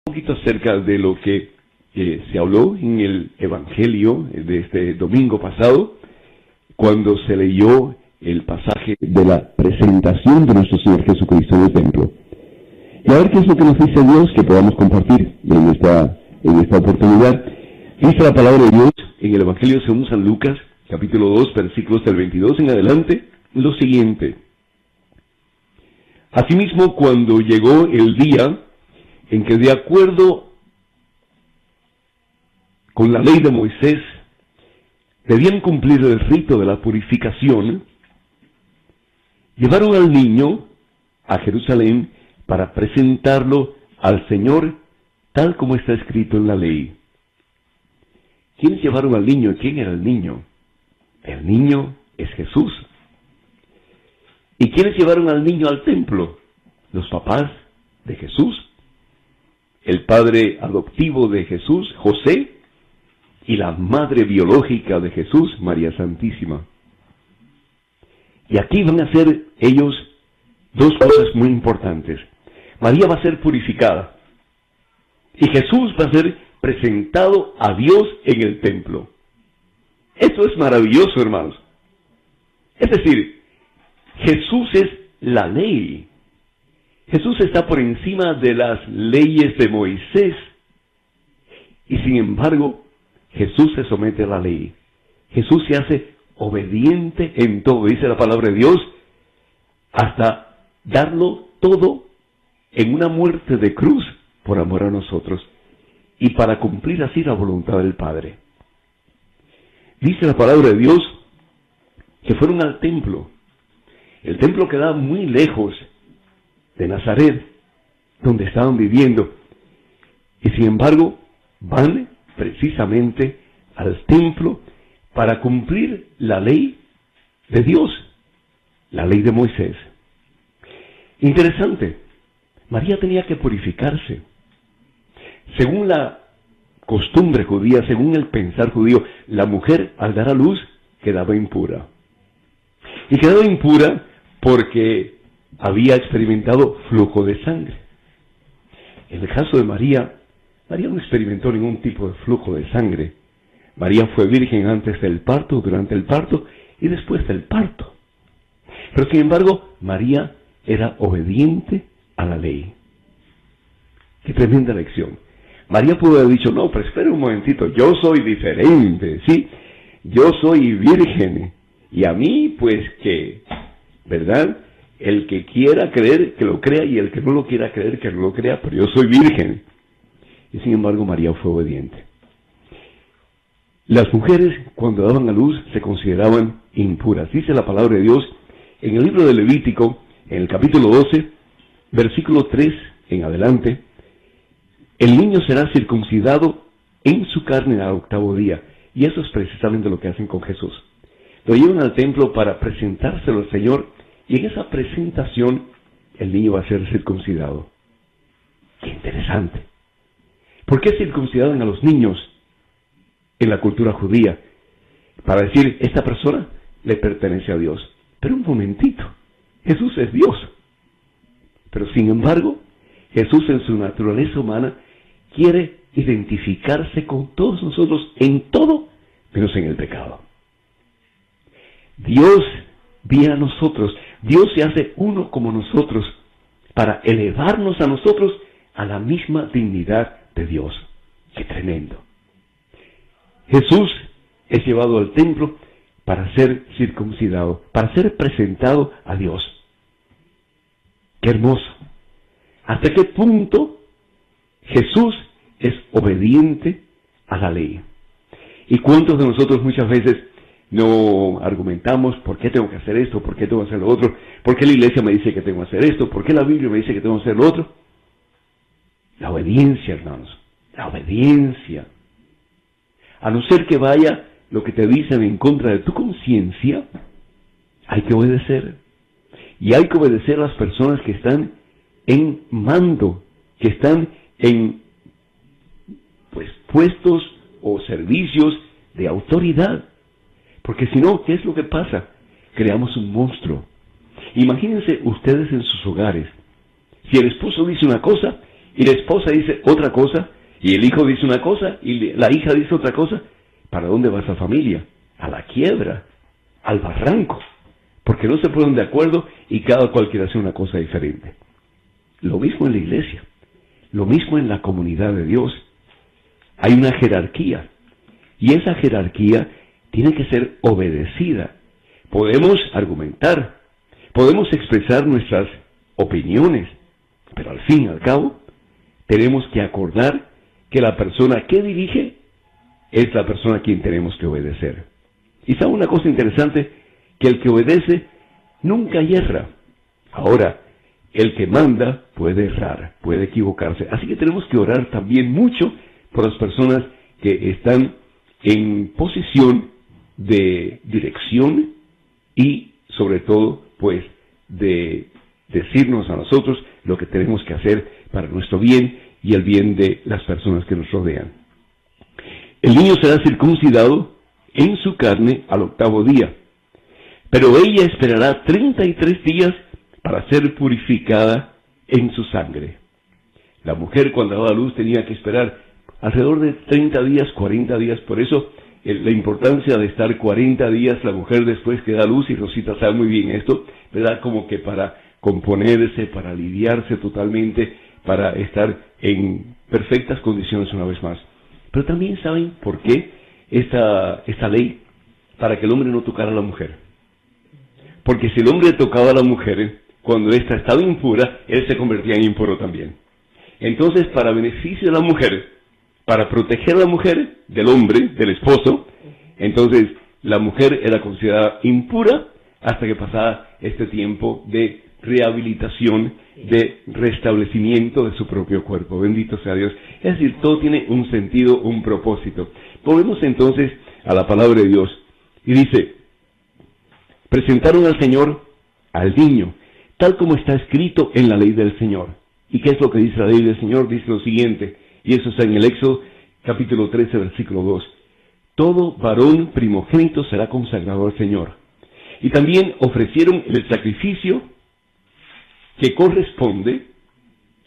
Un poquito acerca de lo que se habló en el Evangelio de este domingo pasado, cuando se leyó el pasaje de la presentación de nuestro Señor Jesucristo en el templo. Y a ver qué es lo que nos dice Dios que podamos compartir en esta oportunidad. Dice la palabra de Dios en el Evangelio según San Lucas, capítulo 2, versículos del 22 en adelante, lo siguiente. Asimismo, cuando llegó el día en que, de acuerdo con la ley de Moisés, debían cumplir el rito de la purificación, llevaron al niño a Jerusalén para presentarlo al Señor, tal como está escrito en la ley. ¿Quiénes llevaron al niño? ¿Quién era el niño? El niño es Jesús. ¿Y quiénes llevaron al niño al templo? Los papás de Jesús, el padre adoptivo de Jesús, José, y la madre biológica de Jesús, María Santísima. Y aquí van a hacer ellos dos cosas muy importantes. María va a ser purificada y Jesús va a ser presentado a Dios en el templo. Esto es maravilloso, hermanos. Es decir, Jesús es la ley. Jesús está por encima de las leyes de Moisés. Y sin embargo, Jesús se somete a la ley. Jesús se hace obediente en todo, dice la palabra de Dios, hasta darlo todo en una muerte de cruz por amor a nosotros y para cumplir así la voluntad del Padre. Dice la palabra de Dios que fueron al templo. El templo quedaba muy lejos de Nazaret, donde estaban viviendo, y sin embargo van precisamente al templo para cumplir la ley de Dios, la ley de Moisés. Interesante, María tenía que purificarse. Según la costumbre judía, según el pensar judío, la mujer al dar a luz quedaba impura. Y quedaba impura porque había experimentado flujo de sangre. En el caso de María no experimentó ningún tipo de flujo de sangre. María fue virgen antes del parto, durante el parto y después del parto. Pero sin embargo, María era obediente a la ley. ¡Qué tremenda lección! María pudo haber dicho, no, pero espera un momentito, yo soy diferente, ¿sí? Yo soy virgen, y a mí, pues, que, ¿verdad? El que quiera creer, que lo crea, y el que no lo quiera creer, que no lo crea, pero yo soy virgen. Y sin embargo, María fue obediente. Las mujeres, cuando daban a luz, se consideraban impuras. Dice la palabra de Dios en el libro de Levítico, en el capítulo 12, versículo 3 en adelante, el niño será circuncidado en su carne al 8º día. Y eso es precisamente lo que hacen con Jesús. Lo llevan al templo para presentárselo al Señor, y en esa presentación el niño va a ser circuncidado. ¡Qué interesante! ¿Por qué circuncidaban a los niños en la cultura judía? Para decir, esta persona le pertenece a Dios. Pero un momentito, Jesús es Dios. Pero sin embargo, Jesús en su naturaleza humana quiere identificarse con todos nosotros en todo, menos en el pecado. Dios viene a nosotros, Dios se hace uno como nosotros para elevarnos a nosotros a la misma dignidad de Dios. ¡Qué tremendo! Jesús es llevado al templo para ser circuncidado, para ser presentado a Dios. ¡Qué hermoso! ¿Hasta qué punto Jesús es obediente a la ley? ¿Y cuántos de nosotros muchas veces no argumentamos por qué tengo que hacer esto, por qué tengo que hacer lo otro, por qué la iglesia me dice que tengo que hacer esto, por qué la Biblia me dice que tengo que hacer lo otro? La obediencia, hermanos, la obediencia. A no ser que vaya lo que te dicen en contra de tu conciencia, hay que obedecer. Y hay que obedecer a las personas que están en mando, que están en puestos o servicios de autoridad. Porque si no, ¿qué es lo que pasa? Creamos un monstruo. Imagínense ustedes en sus hogares. Si el esposo dice una cosa y la esposa dice otra cosa, y el hijo dice una cosa, y la hija dice otra cosa, ¿para dónde va esa familia? A la quiebra, al barranco, porque no se ponen de acuerdo y cada cual quiere hacer una cosa diferente. Lo mismo en la iglesia, lo mismo en la comunidad de Dios. Hay una jerarquía, y esa jerarquía tiene que ser obedecida. Podemos argumentar, podemos expresar nuestras opiniones, pero al fin y al cabo, tenemos que acordar que la persona que dirige es la persona a quien tenemos que obedecer. Y sabe una cosa interesante, que el que obedece nunca yerra. Ahora, el que manda puede errar, puede equivocarse. Así que tenemos que orar también mucho por las personas que están en posición de dirección y sobre todo, pues, de decirnos a nosotros lo que tenemos que hacer para nuestro bien y el bien de las personas que nos rodean. El niño será circuncidado en su carne al 8º día, pero ella esperará 33 días para ser purificada en su sangre. La mujer cuando daba a luz tenía que esperar alrededor de 30 días, 40 días, por eso la importancia de estar 40 días la mujer después que da luz, y Rosita sabe muy bien esto, ¿verdad? Como que para componerse, para aliviarse totalmente, para estar en perfectas condiciones una vez más. Pero también saben por qué esta ley, para que el hombre no tocara a la mujer. Porque si el hombre tocaba a la mujer, cuando ésta estaba impura, él se convertía en impuro también. Entonces, para beneficio de la mujer, para proteger a la mujer del hombre, del esposo, entonces la mujer era considerada impura hasta que pasaba este tiempo de rehabilitación, de restablecimiento de su propio cuerpo. Bendito sea Dios. Es decir, todo tiene un sentido, un propósito. Volvemos entonces a la palabra de Dios. Y dice, presentaron al Señor al niño, tal como está escrito en la ley del Señor. ¿Y qué es lo que dice la ley del Señor? Dice lo siguiente, y eso está en el Éxodo, capítulo 13, versículo 2. Todo varón primogénito será consagrado al Señor. Y también ofrecieron el sacrificio que corresponde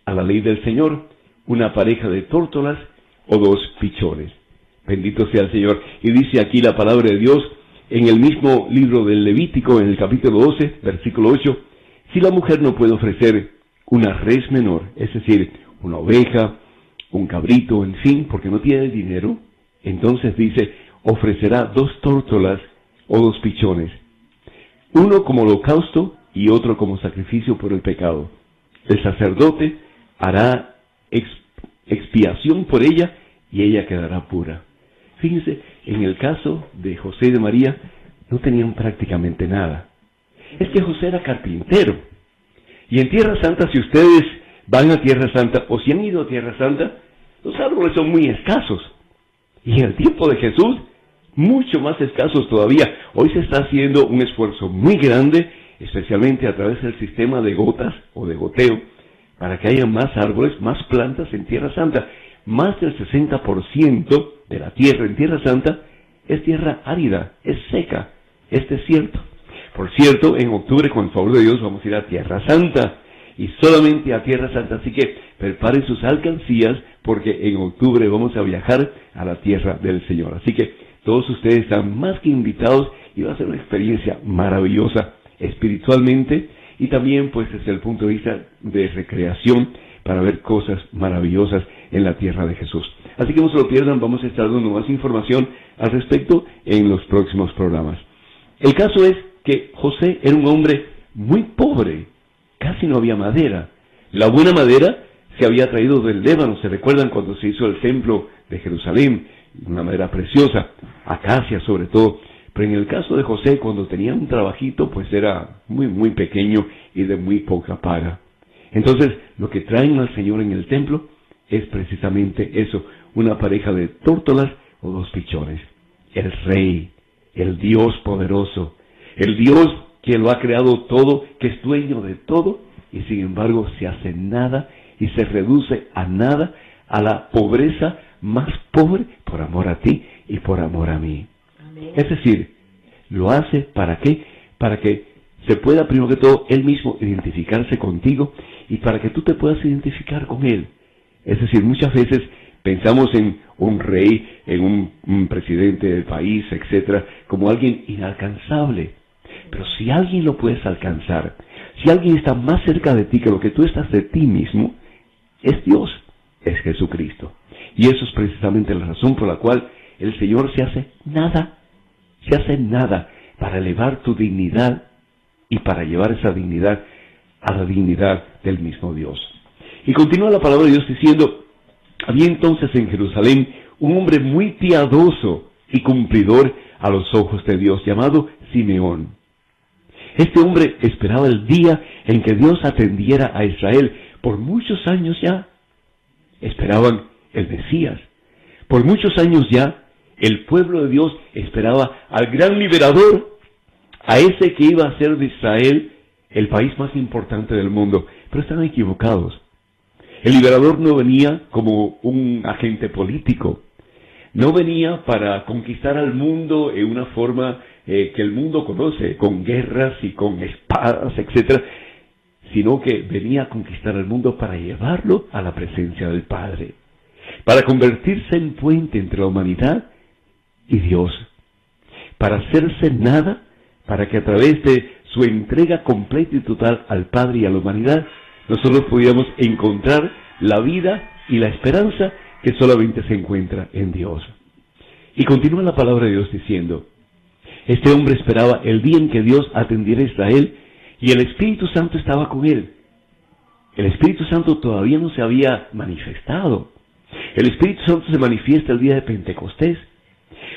a la ley del Señor, una pareja de tórtolas o 2 pichones. Bendito sea el Señor. Y dice aquí la palabra de Dios, en el mismo libro del Levítico, en el capítulo 12, versículo 8, si la mujer no puede ofrecer una res menor, es decir, una oveja, un cabrito, en fin, porque no tiene dinero, entonces dice, ofrecerá 2 tórtolas o 2 pichones, uno como holocausto y otro como sacrificio por el pecado. El sacerdote hará expiación por ella y ella quedará pura. Fíjense, en el caso de José y de María, no tenían prácticamente nada. Es que José era carpintero. Y en Tierra Santa, si ustedes van a Tierra Santa, o si han ido a Tierra Santa, los árboles son muy escasos. Y en el tiempo de Jesús, mucho más escasos todavía. Hoy se está haciendo un esfuerzo muy grande, especialmente a través del sistema de gotas o de goteo, para que haya más árboles, más plantas en Tierra Santa. Más del 60% de la tierra en Tierra Santa es tierra árida, es seca, es desierto. Por cierto, en octubre, con el favor de Dios, vamos a ir a Tierra Santa, y solamente a Tierra Santa, así que preparen sus alcancías, porque en octubre vamos a viajar a la tierra del Señor. Así que todos ustedes están más que invitados, y va a ser una experiencia maravillosa espiritualmente, y también pues desde el punto de vista de recreación, para ver cosas maravillosas en la tierra de Jesús. Así que no se lo pierdan, vamos a estar dando más información al respecto en los próximos programas. El caso es que José era un hombre muy pobre, casi no había madera. La buena madera se había traído del Líbano, ¿se recuerdan cuando se hizo el templo de Jerusalén? Una madera preciosa, acacia sobre todo. Pero en el caso de José, cuando tenía un trabajito, pues era muy pequeño y de muy poca paga. Entonces, lo que traen al Señor en el templo es precisamente eso, una pareja de tórtolas o 2 pichones. El Rey, el Dios poderoso, el Dios que lo ha creado todo, que es dueño de todo, y sin embargo se hace nada y se reduce a nada, a la pobreza más pobre, por amor a ti y por amor a mí. Amén. Es decir, lo hace ¿para qué? Para que se pueda, primero que todo, Él mismo identificarse contigo, y para que tú te puedas identificar con Él. Es decir, muchas veces pensamos en un rey, en un presidente del país, etcétera, como alguien inalcanzable. Pero si alguien lo puedes alcanzar, si alguien está más cerca de ti que lo que tú estás de ti mismo, es Dios, es Jesucristo. Y eso es precisamente la razón por la cual el Señor se hace nada para elevar tu dignidad y para llevar esa dignidad a la dignidad del mismo Dios. Y continúa la palabra de Dios diciendo: había entonces en Jerusalén un hombre muy piadoso y cumplidor a los ojos de Dios, llamado Simeón. Este hombre esperaba el día en que Dios atendiera a Israel. Por muchos años ya esperaban el Mesías. Por muchos años ya el pueblo de Dios esperaba al gran liberador, a ese que iba a hacer de Israel el país más importante del mundo. Pero están equivocados. El liberador no venía como un agente político. No venía para conquistar al mundo en una forma que el mundo conoce, con guerras y con espadas, etc., sino que venía a conquistar al mundo para llevarlo a la presencia del Padre, para convertirse en puente entre la humanidad y Dios, para hacerse nada, para que a través de su entrega completa y total al Padre y a la humanidad, nosotros pudiéramos encontrar la vida y la esperanza que solamente se encuentra en Dios. Y continúa la palabra de Dios diciendo: este hombre esperaba el día en que Dios atendiera a Israel, y el Espíritu Santo estaba con él. El Espíritu Santo todavía no se había manifestado. El Espíritu Santo se manifiesta el día de Pentecostés,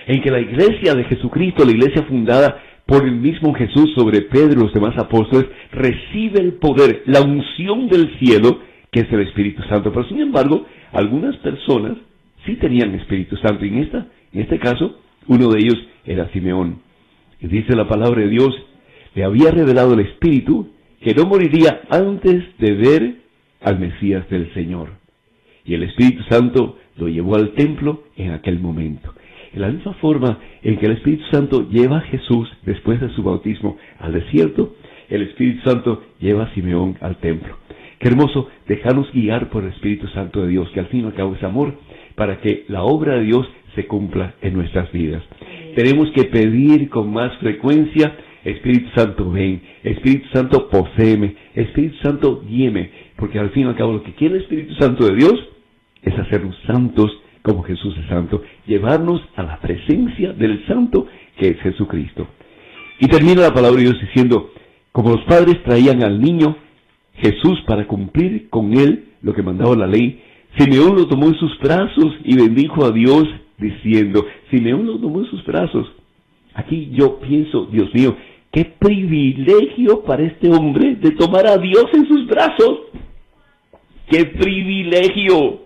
en que la iglesia de Jesucristo, la iglesia fundada por el mismo Jesús sobre Pedro y los demás apóstoles, recibe el poder, la unción del cielo, que es el Espíritu Santo. Pero sin embargo, algunas personas sí tenían Espíritu Santo, y en este caso, uno de ellos era Simeón. Y dice la palabra de Dios: le había revelado el Espíritu que no moriría antes de ver al Mesías del Señor. Y el Espíritu Santo lo llevó al templo en aquel momento. En la misma forma en que el Espíritu Santo lleva a Jesús después de su bautismo al desierto, el Espíritu Santo lleva a Simeón al templo. Qué hermoso dejarnos guiar por el Espíritu Santo de Dios, que al fin y al cabo es amor, para que la obra de Dios se cumpla en nuestras vidas. Tenemos que pedir con más frecuencia: Espíritu Santo, ven. Espíritu Santo, poséeme. Espíritu Santo, guíeme. Porque al fin y al cabo lo que quiere el Espíritu Santo de Dios es hacernos santos como Jesús es santo, llevarnos a la presencia del santo que es Jesucristo. Y termina la palabra de Dios diciendo: como los padres traían al niño Jesús para cumplir con él lo que mandaba la ley, Simeón lo tomó en sus brazos y bendijo a Dios diciendo. Simeón lo tomó en sus brazos. Aquí yo pienso, Dios mío, qué privilegio para este hombre de tomar a Dios en sus brazos. ¡Qué privilegio!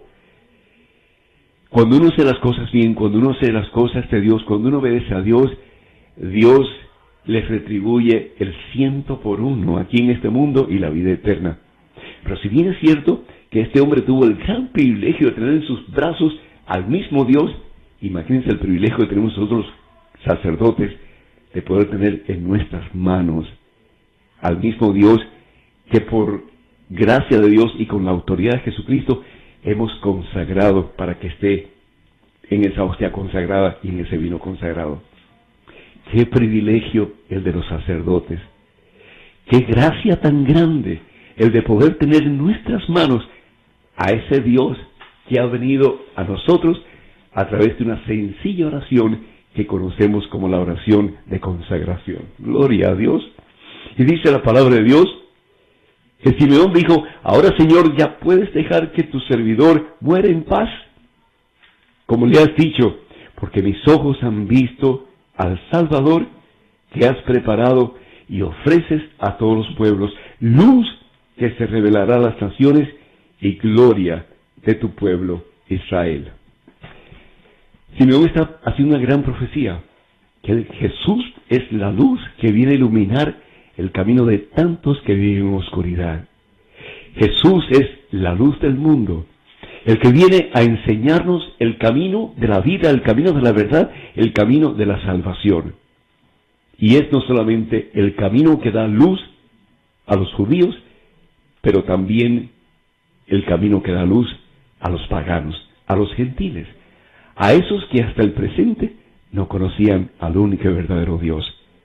Cuando uno hace las cosas bien, cuando uno hace las cosas de Dios, cuando uno obedece a Dios, Dios les retribuye el 100 por 1 aquí en este mundo y la vida eterna. Pero si bien es cierto que este hombre tuvo el gran privilegio de tener en sus brazos al mismo Dios, imagínense el privilegio que tenemos nosotros sacerdotes de poder tener en nuestras manos al mismo Dios que por gracia de Dios y con la autoridad de Jesucristo hemos consagrado para que esté en esa hostia consagrada y en ese vino consagrado. Qué privilegio el de los sacerdotes. Qué gracia tan grande el de poder tener en nuestras manos a ese Dios que ha venido a nosotros a través de una sencilla oración que conocemos como la oración de consagración. Gloria a Dios. Y dice la palabra de Dios que Simeón dijo: ahora, Señor, ya puedes dejar que tu servidor muera en paz, como le has dicho, porque mis ojos han visto al Salvador que has preparado y ofreces a todos los pueblos, luz que se revelará a las naciones y gloria de tu pueblo Israel. Simeón está haciendo una gran profecía, que Jesús es la luz que viene a iluminar el camino de tantos que viven en oscuridad. Jesús es la luz del mundo, el que viene a enseñarnos el camino de la vida, el camino de la verdad, el camino de la salvación. Y es no solamente el camino que da luz a los judíos, pero también el camino que da luz a los paganos, a los gentiles, a esos que hasta el presente no conocían al único y verdadero Dios.